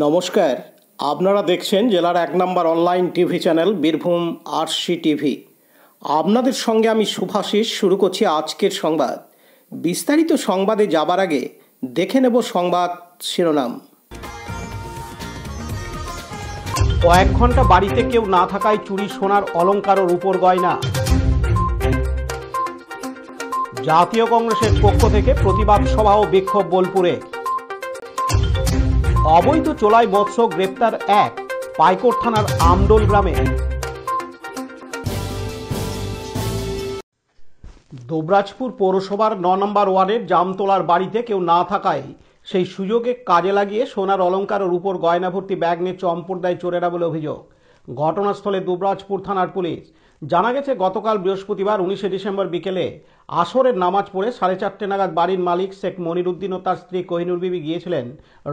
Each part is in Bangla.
নমস্কার, আপনারা দেখছেন জেলার ১ নম্বর online TV channel Birbhum RC TV. আপনাদের সঙ্গে আমি শুভাশিস। শুরু করছি আজকের সংবাদ। বিস্তারিত সংবাদে যাবার আগে দেখে নেব সংবাদ শিরোনাম। কয়েক ঘন্টা বাড়িতে কেউ না থাকায় চুরি সোনার অলংকার ও রূপোর গয়না। জাতীয় কংগ্রেসের পক্ষ থেকে প্রতিবাদ সভা ও বিক্ষোভ বোলপুরে। অবৈধ চোলাই মৎস্য গ্রেপ্তার এক, পাইকোট থানার আমডোল গ্রামে। দুবরাজপুর পৌরসভার ৯ নম্বর ওয়ার্ডের জামতলার বাড়িতে কেউ না থাকায় সেই সুযোগে কাজে লাগিয়ে সোনার অলংকার ও রূপোর গয়না ভর্তি ব্যাগ নিয়ে চম্পট দেয় চোরেরা বলে অভিযোগ। ঘটনাস্থলে দুবরাজপুর থানার পুলিশ। জানা গেছে, গতকাল বৃহস্পতিবার ১৯শে ডিসেম্বর বিকেলে আসরের নামাজ পড়ে 4:30 নাগাদ বাড়ির মালিক শেখ মনিরুদ্দিন ও তার স্ত্রী কোহিনুর বিবি গিয়েছিলেন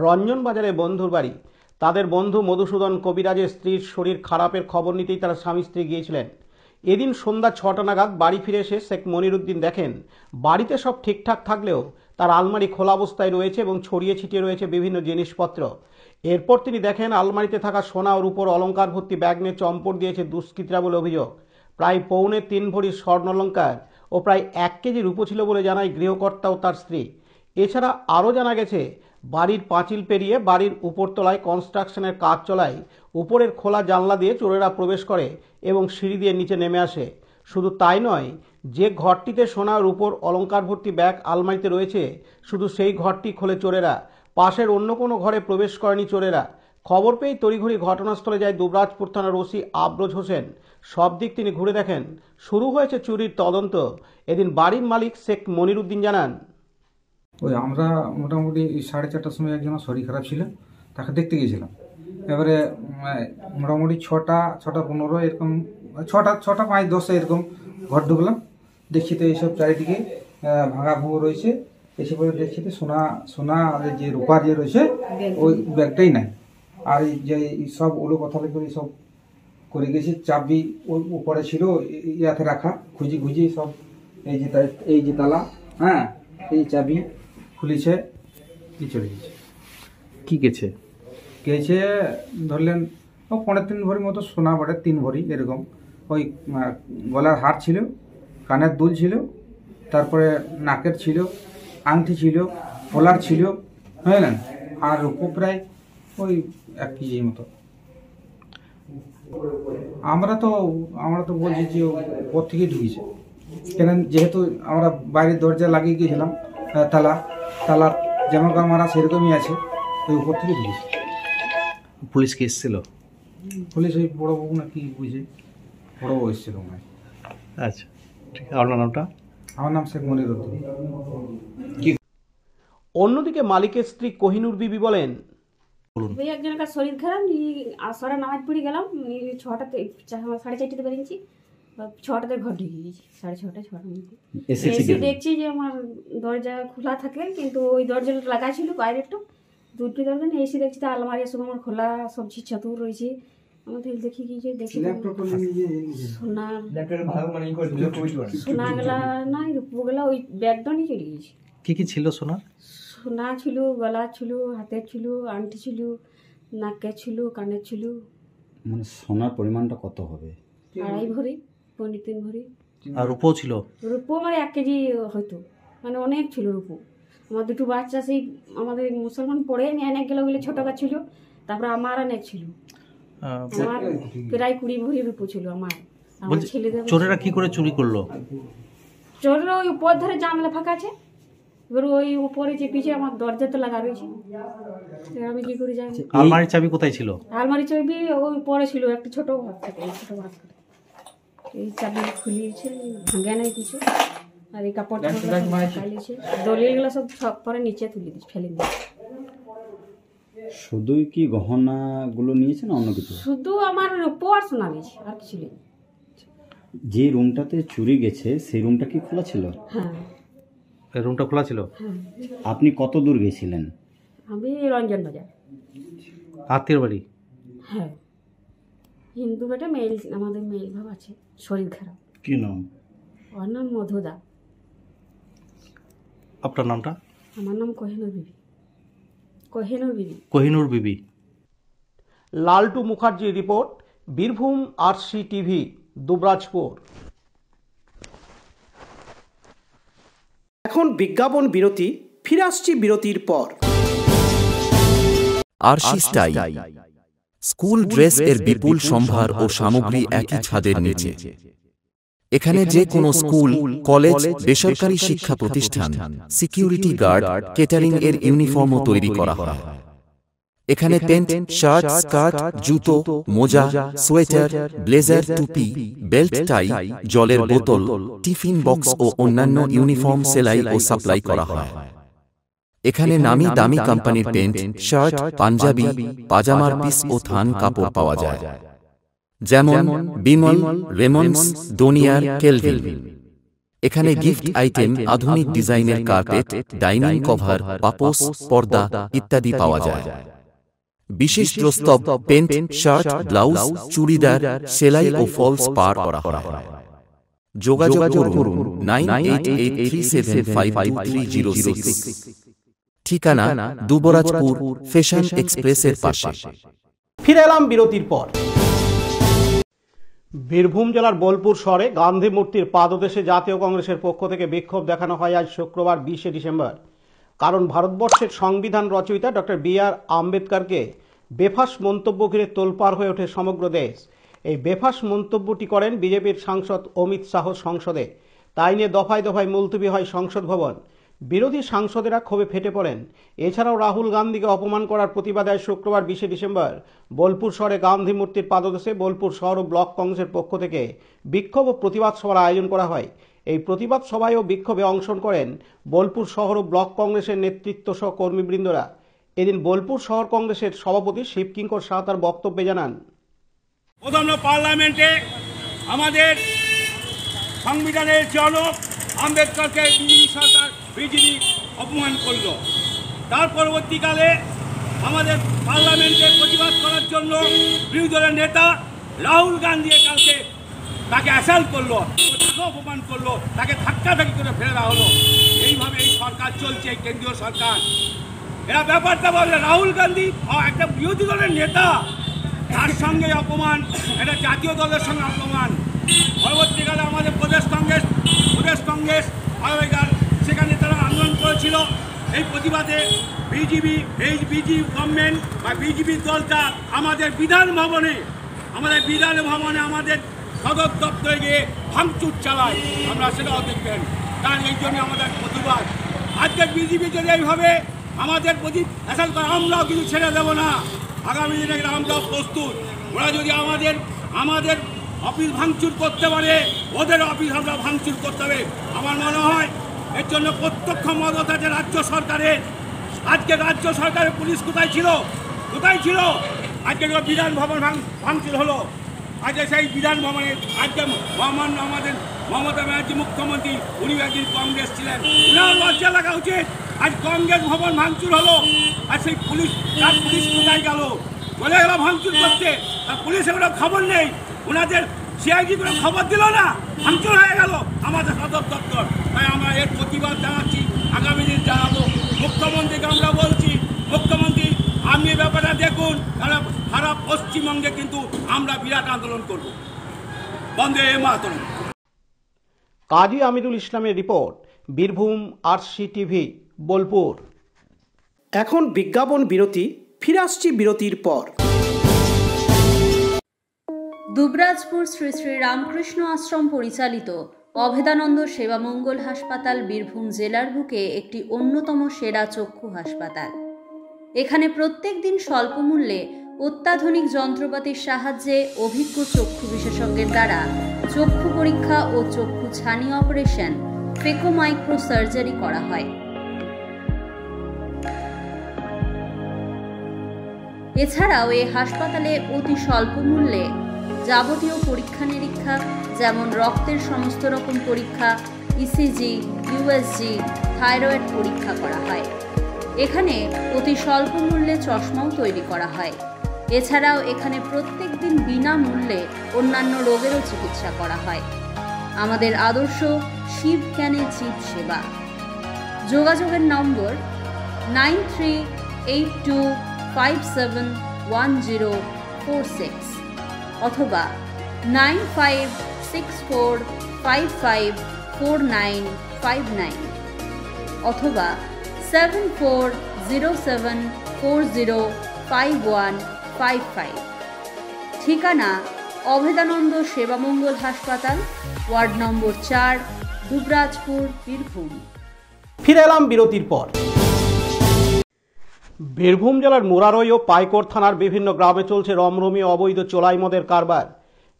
রঞ্জন বাজারে বন্ধুর বাড়ি। তাদের বন্ধু মধুসূদন কবিরাজের স্ত্রীর শরীর খারাপের খবর নিতেই তারা স্বামী স্ত্রী গিয়েছিলেন। এদিন সন্ধ্যা ৬টা নাগাদ বাড়ি ফিরে এসে শেখ মনিরুদ্দিন দেখেন বাড়িতে সব ঠিকঠাক থাকলেও তার আলমারি খোলা অবস্থায় রয়েছে এবং ছড়িয়ে ছিটিয়ে রয়েছে বিভিন্ন জিনিসপত্র। এরপর তিনি দেখেন আলমারিতে থাকা সোনা ও রূপোর অলংকার ভর্তি ব্যাগ নিয়ে চম্পট দিয়েছে দুষ্কৃতীরা বলে অভিযোগ। প্রায় 3.25 ভরি স্বর্ণালংকার ও প্রায় 1 কেজি রূপো ছিল বলে জানায় গৃহকর্তা ও তার স্ত্রী। এছাড়া আরও জানা গেছে, বাড়ির পাঁচিল পেরিয়ে বাড়ির উপরতলায় কনস্ট্রাকশনের কাজ চলায় উপরের খোলা জানলা দিয়ে চোরেরা প্রবেশ করে এবং সিঁড়ি দিয়ে নিচে নেমে আসে। শুধু তাই নয়, যে ঘরটিতে সোনা রূপোর অলংকার ভর্তি ব্যাগ আলমারিতে রয়েছে, শুধু সেই ঘরটি খোলে চোরেরা। পাশের অন্য কোনো ঘরে প্রবেশ করেনি চোরেরা। খবর পেয়ে তড়িঘড়ি ঘটনাস্থলে যায় দুবরাজপুর থানার ওসি আফরোজ হোসেন। সব দিক তিনি ঘুরে দেখেন। শুরু হয়েছে চুরির তদন্ত। এদিন বাড়ির মালিক শেখ মনিরুদ্দিন জানান, আমরা মোটামুটি 4:30টার সময় একজনের শরীর খারাপ ছিল, তাকে দেখতে গিয়েছিলাম। এবারে মোটামুটি 6:15 এরকম, 6:05-10 এরকম ঘর ঢুকলাম। দেখছি তো এইসব চারিদিকে ভাঙা ভুঙো রয়েছে। এসে পরে দেখছি তো সোনা আর যে রূপার যে রয়েছে ওই ব্যাগটাই নাই। আর যে সব ওলো কথালে করে সব করে গেছে। চাবি ওর উপরে ছিল ইয়াতে রাখা, খুঁজি সব এই যে তালা, হ্যাঁ, এই চাবি খুলেছে, চলে গেছে। কি গেছে ধরলেন 3.5 ভরির মতো সোনা বটে, 3 ভরি এরকম। ওই গলার হার ছিল, কানের দুল ছিল, তারপরে নাকের ছিল, আংটি ছিল, ফলার ছিল, বুঝলেন। আর রূপো প্রায় ওই 1 কেজির মতো। আমরা তো বলছি যে ওপর থেকে ঢুকেছে, কেন যেহেতু আমরা বাইরের দরজা লাগিয়ে গিয়েছিলাম, তালা যেমন আমরা সেরকমই আছে, ওই উপর থেকে ঢুকেছে। পুলিশ কি এসেছিল? পুলিশ ওই বড়বাবু না কি বুঝে, বড়বাবু এসেছিল মনে হয়। আচ্ছা, ঠিক আছে। আপনার নামটা? আমার নাম শেখ মনিরুদ্দিন। অন্যদিকে মালিকের স্ত্রী কোহিনুর বিবি বলেন, ওই একজনের শরীর খারাপ, আসরে নামাজ পড়ে গেলাম, 4:30 বেরিয়েছি, 6টাতে ঘর ঢুকে গেছি, 6:30-6টার মধ্যে এসে দেখছি যে আমার দরজা খোলা থাকে, কিন্তু ওই দরজাটা লাগা ছিল বাইরে একটু দুটো দরজা নিয়ে এসে দেখছি তো আলমারির সব আমার খোলা, সব ছাতুর রয়েছে। আমাদের দেখি কি যে দেখি সোনাগুলা নাই, রূপগুলা ওই ব্যাগটা নিয়ে চলে গেছি। কি ছিল সোনার? সোনা ছিল, গলা ছিল, হাতের ছিল, আংটি ছিল, নাকের ছিল, কানের ছিল। মানে সোনার পরিমাণটা কত হবে? 2.5 ভরি, 3 ভরি। আর রূপো ছিল? রূপো মানে 1 কেজি হয়তো, মানে অনেক ছিল রূপো। আমার দুটো বাচ্চা সেই আমাদের মুসলমান পড়ে নিয়ে অনেক গেল, ছোট গাছ ছিল, তারপরে আমার অনেক ছিল, আমার প্রায় 20 ভরি রূপো ছিল আমার ছেলেদের। চোরেরা কি করে চুরি করলো? চোরেরা ওই উপর ধরে জানলা ফাঁকা আছে, এবার ওই উপরে যে পিছিয়ে আমার দরজা তো লাগা রয়েছে, আমি কি করে যাই। আলমারির চাবি কোথায় ছিল? আলমারি চাবি ওই পরে ছিল, একটা ছোট ভাত থাকে, ছোট ভাত করে এই চাবি খুলিয়েছে, ভাঙে নাই কিছু। আর এই কাপড় খাইলেছে, দলিলগুলো সব পরে নিচে তুলে দিচ্ছে, ফেলে দিচ্ছে। শুধুই কি গহনাগুলো নিয়েছে না অন্য কিছু? শুধু আমার রূপো আর সোনা নিয়েছে, আর কিছু নেই। যে রুমটাতে চুরি গেছে সেই রুমটা কি খোলা ছিল? হ্যাঁ, রুমটা খোলা ছিল। আপনি কত দূর গেছিলেন? আমি রঞ্জন বাজার। আত্মীয় বাড়ি? হ্যাঁ, হিন্দু বেটা মেল, আমাদের মেল ভাব আছে, শরীর খারাপ। কি নাম? ওর নাম মধুদা। আপনার নামটা? আমার নাম কোহিনুর বিবি। কোহিনুর বিবি। লালটু মুখার্জির report, Birbhum RC TV, Dubrajpur. এখন বিজ্ঞাপন বিরতি, ফিরে আসছি বিরতির পর। আরসি স্টাইল স্কুল ড্রেস এর বিপুল সম্ভার ও সামগ্রী একই ছাদের নিচে। এখানে যে কোনো স্কুল, কলেজ, বেসরকারি শিক্ষা প্রতিষ্ঠান, সিকিউরিটি গার্ড, কেটারিং এর ইউনিফর্মও তৈরি করা হয়। এখানে প্যান্ট, শার্ট, স্কার্ট, জুতো, মোজা, সোয়েটার, ব্লেজার, টুপি, বেল্ট, টাই, জলের বোতল, টিফিন বক্স ও অন্যান্য ইউনিফর্ম সেলাই ও সাপ্লাই করা হয়। এখানে নামি দামি কোম্পানির প্যান্ট, শার্ট, পাঞ্জাবি, পাজামার পিস ও থান কাপড় পাওয়া যায়, যেমন বিমল, রেমন্ডস, ডোনিয়ার, কেলভিন। এখানে গিফট আইটেম, আধুনিক ডিজাইনের কার্পেট, ডাইনিং কভার, পাপোশ, পর্দা ইত্যাদি পাওয়া যায়। বিশেষ প্রস্তাব, প্যান্ট, শার্ট, ব্লাউজ, চুড়িদার, সেলাই ও ফলস পার করা হয়। যোগাযোগ করুন 9883752306। ঠিকানা দুবরাজপুর, ফ্যাশন এক্সপ্রেসের পাশে। ফিরে এলাম বিরতির পর। বীরভূম জেলার বোলপুর শহরে গান্ধী মূর্তির পাদদেশে জাতীয় কংগ্রেসের পক্ষ থেকে বিক্ষোভ দেখানো হয় আজ শুক্রবার 20শে ডিসেম্বর। কারণ ভারতবর্ষের সংবিধান রচয়িতা ডক্টর বি.আর. আম্বেদকরকে বেফাস মন্তব্য ঘিরে তোলপাড় হয়ে ওঠে সমগ্র দেশ। এই বেফাস মন্তব্যটি করেন বিজেপির সাংসদ অমিত শাহ সংসদে। তাই নিয়ে দফায় দফায় মুলতবি হয় সংসদ ভবন। বিরোধী সাংসদেরা ক্ষোভে ফেটে পড়েন। এছাড়াও রাহুল গান্ধীকে অপমান করার প্রতিবাদে শুক্রবার 20শে ডিসেম্বর বোলপুর শহরে গান্ধী মূর্তির পাদদেশে বোলপুর শহর ও ব্লক কংগ্রেসের পক্ষ থেকে বিক্ষোভ ও প্রতিবাদ সভার আয়োজন করা হয়। এই প্রতিবাদ সভায় ও বিক্ষোভে অংশগ্রহণ করেন বোলপুর শহর ও ব্লক কংগ্রেসের নেতৃত্ব সহ কর্মীবৃন্দরা। এদিন বোলপুর শহর কংগ্রেসের সভাপতি শিবকিঙ্কর শাহ তার বক্তব্যে জানান, প্রথম পার্লামেন্টে আমাদের সংবিধানের জনক আম্বেদকরকে বিজেপি অপমান করল। তার পরবর্তীকালে আমাদের পার্লামেন্টে প্রতিবাদ করার জন্য বিরোধী দলের নেতা রাহুল গান্ধী কালকে তাকে অ্যাসাল্ট করলো, তাকে অপমান করলো, তাকে ধাক্কাধাক্কি করে ফেলে দেওয়া হলো। এইভাবে এই সরকার চলছে, এই কেন্দ্রীয় সরকার। এরা ব্যাপারটা বলে রাহুল গান্ধী একটা বিরোধী দলের নেতা, তার সঙ্গে অপমান, এটা জাতীয় দলের সঙ্গে অপমান। পরবর্তীকালে আমাদের প্রদেশ কংগ্রেস সেখানে তারা আন্দোলন করেছিল। এই প্রতিবাদে বিজেপি গভর্নমেন্ট বা বিজেপি দলটা আমাদের বিধান ভবনে আমাদের সদর দপ্তরে গিয়ে ভাঙচুর চালায়। আমরা সেটাও দেখবেন। তার এই জন্য আমাদের প্রতিবাদ। আজকে বিজেপি যদি এইভাবে আমাদের প্রতি অ্যাসাল্ট করে, আমরাও কিছু ছেড়ে দেবো না। আগামী দিনে আমরাও প্রস্তুত। ওরা যদি আমাদের অফিস ভাঙচুর করতে পারে, ওদের অফিস আমরা ভাঙচুর করতে হবে। আমার মনে হয় এর জন্য প্রত্যক্ষ মদত আছে রাজ্য সরকারের। আজকে রাজ্য সরকারের পুলিশ কোথায় ছিল? আজকে বিধান ভবন ভাঙচুর হলো। আজকে সেই বিধান ভবনে আজকে আমাদের মমতা ব্যানার্জি মুখ্যমন্ত্রী, উনি একদিন কংগ্রেস ছিলেন, উনার লজ্জা লাগা উচিত। আজ কংগ্রেস ভবন ভাঙচুর হলো, আর সেই পুলিশ কোথায় গেল? চলে গেল ভাঙচুর করতে, আর পুলিশের কোনো খবর নেই। ওনাদের সিআইডি কোনো খবর দিল না, ভাঙচুর হয়ে গেল আমাদের সদর দপ্তর। তাই আমরা এর প্রতিবাদ জানাচ্ছি, আগামী দিন জানাবো। মুখ্যমন্ত্রীকে আমরা বলছি, মুখ্যমন্ত্রী আপনি ব্যাপারটা দেখুন, তাহলে সারা পশ্চিমবঙ্গে কিন্তু আমরা বিরাট আন্দোলন করব। বন্দে মাতরম। কাজী আমিরুল ইসলামের report, Birbhum RC TV, Bolpur. এখন বিজ্ঞাপন বিরতি, ফিরে আসছি বিরতির পর। দুবরাজপুর শ্রী শ্রী রামকৃষ্ণ আশ্রম পরিচালিত অভেদানন্দ সেবা মঙ্গল হাসপাতাল বীরভূম জেলার বুকে একটি অন্যতম সেরা চক্ষু হাসপাতাল। এখানে প্রত্যেক দিন স্বল্প মূল্যে অত্যাধুনিক যন্ত্রপাতির সাহায্যে অভিজ্ঞ চক্ষু বিশেষজ্ঞের দ্বারা চক্ষু পরীক্ষা ও চক্ষু ছানি অপারেশন, ফেকো মাইক্রো সার্জারি করা হয়। এছাড়াও এই হাসপাতালে অতি স্বল্প মূল্যে যাবতীয় পরীক্ষা নিরীক্ষা, যেমন রক্তের সমস্ত রকম পরীক্ষা, ইসিজি, ইউএসজি, থাইরয়েড পরীক্ষা করা হয়। এখানে অতি স্বল্প মূল্যে চশমাও তৈরি করা হয়। এছাড়াও এখানে প্রত্যেক দিন বিনামূল্যে অন্যান্য রোগেরও চিকিৎসা করা হয়। আমাদের আদর্শ শিব জ্ঞানে জীব সেবা। যোগাযোগের নম্বর 93825710 অথবা 9564554959 অথবা 7407405155। ঠিকানা অভেদানন্দ সেবামঙ্গল হাসপাতাল, ওয়ার্ড নম্বর 4, দুবরাজপুর, বীরভূম। ফিরে এলাম বিরতির পর। বীরভূম জেলার মুরারই ও পাইকর থানার বিভিন্ন গ্রামে চলছে রমরমি অবৈধ চোলাই মদের কারবার।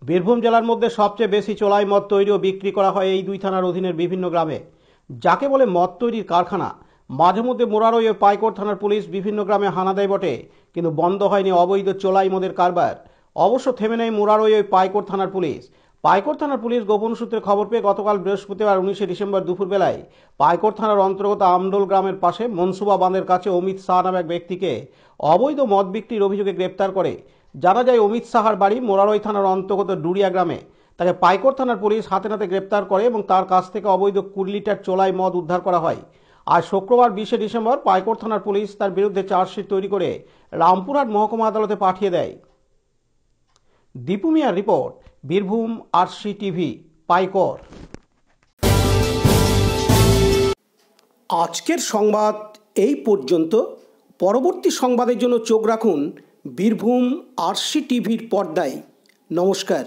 বীরভূম জেলার মধ্যে সবচেয়ে বেশি চোলাই মদ তৈরি ও বিক্রি করা হয় এই দুই থানার অধীনের বিভিন্ন গ্রামে, যাকে বলে মদ তৈরির কারখানা। মাঝে মধ্যে মুরারই ও পাইকর থানার পুলিশ বিভিন্ন গ্রামে হানা দেয় বটে, কিন্তু বন্ধ হয়নি অবৈধ চোলাই মদের কারবার। অবশ্য থেমে নেই মুরারই ও পাইকর থানার পুলিশ। পাইকর থানার পুলিশ গোপন সূত্রে খবর পেয়ে গতকাল বৃহস্পতিবার 19 ডিসেম্বর দুপুরবেলায় পাইকর থানার অন্তর্গত আমডোল গ্রামের পাশে মনসুবা বাঁধের কাছে অমিত শাহ নামে এক ব্যক্তিকে অবৈধ মদ বিক্রির অভিযোগে গ্রেপ্তার করে। জানা যায় অমিত শাহর বাড়ি মুরারই থানার অন্তর্গত ডুরিয়া গ্রামে। তাকে পাইকর থানার পুলিশ হাতে নাতে গ্রেপ্তার করে এবং তার কাছ থেকে অবৈধ 20 লিটার চোলাই মদ উদ্ধার করা হয়। আজ শুক্রবার 20 ডিসেম্বর পাইকর থানার পুলিশ তার বিরুদ্ধে চার্জশিট তৈরি করে রামপুরহাট মহকুমা আদালতে পাঠিয়ে দেয়। দীপু মিয়ার রিপোর্ট, বীরভূম RCTV, পাইকর। আজকের সংবাদ এই পর্যন্ত। পরবর্তী সংবাদের জন্য চোখ রাখুন বীরভূম RCTVর পর্দায়। নমস্কার।